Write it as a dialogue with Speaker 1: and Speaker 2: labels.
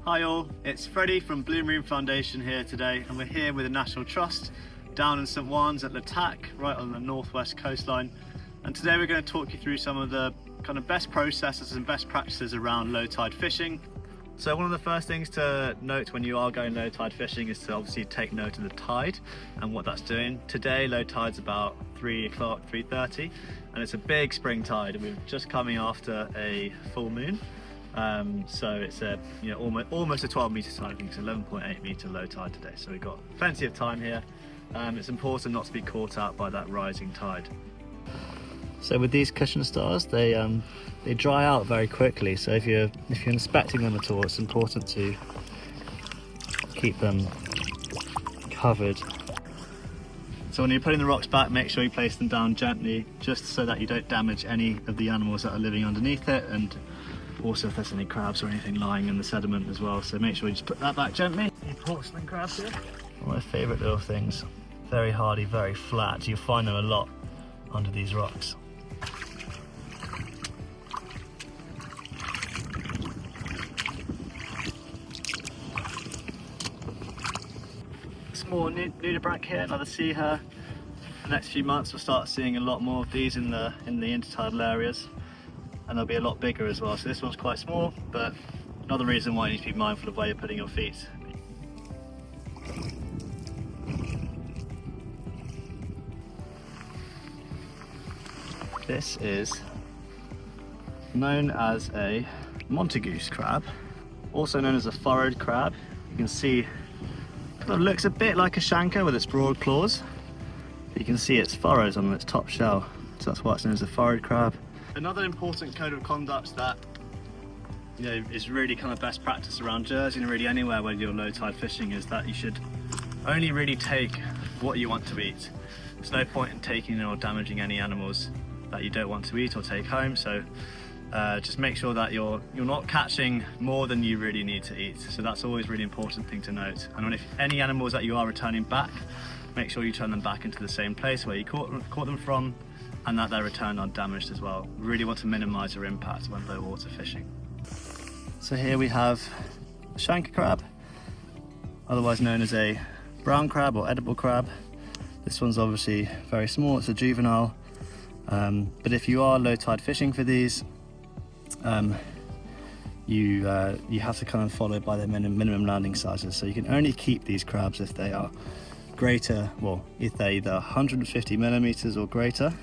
Speaker 1: Hi all, it's Freddie from Blue Marine Foundation here today, and we're here with the National Trust down in St Juan's at Latac, right on the northwest coastline. And today we're going to talk you through some of the kind of best processes and best practices around low tide fishing. So one of the first things to note when you are going low tide fishing is to obviously take note of the tide and what that's doing. Today low tide's about 3 o'clock, 3:30, and it's a big spring tide. We're just coming after a full moon. So it's a almost a 12 metre tide. I think it's 11.8 metre low tide today, so we've got plenty of time here. It's important not to be caught out by that rising tide.
Speaker 2: So with these cushion stars, they dry out very quickly, so if you're inspecting them at all, it's important to keep them covered.
Speaker 1: So when you're putting the rocks back, make sure you place them down gently, just so that you don't damage any of the animals that are living underneath it, and also if there's any crabs or anything lying in the sediment as well. So make sure you just put that back gently. Any porcelain crabs here?
Speaker 2: One of my favourite little things. Very hardy, very flat. You'll find them a lot under these rocks.
Speaker 1: Small nudibranch here, another sea hare. The next few months we'll start seeing a lot more of these in the intertidal areas, and they'll be a lot bigger as well. So this one's quite small, but another reason why you need to be mindful of where you're putting your feet. This is known as a Montague's crab, also known as a furrowed crab. You can see it kind of looks a bit like a shanker with its broad claws. You can see its furrows on its top shell, so that's why it's known as a furrowed crab. Another important code of conduct that is really kind of best practice around Jersey and really anywhere where you're low tide fishing is that you should only really take what you want to eat. There's no point in taking or damaging any animals that you don't want to eat or take home. So just make sure that you're not catching more than you really need to eat. So that's always a really important thing to note. And if any animals that you are returning back, make sure you turn them back into the same place where you caught them from, and that they're returned undamaged as well. We really want to minimise their impact when low water fishing. So here we have a shanker crab, otherwise known as a brown crab or edible crab. This one's obviously very small, it's a juvenile, but if you are low tide fishing for these, you have to kind of follow by their minimum landing sizes. So you can only keep these crabs if they are greater, well, if they're either 150 millimeters or greater.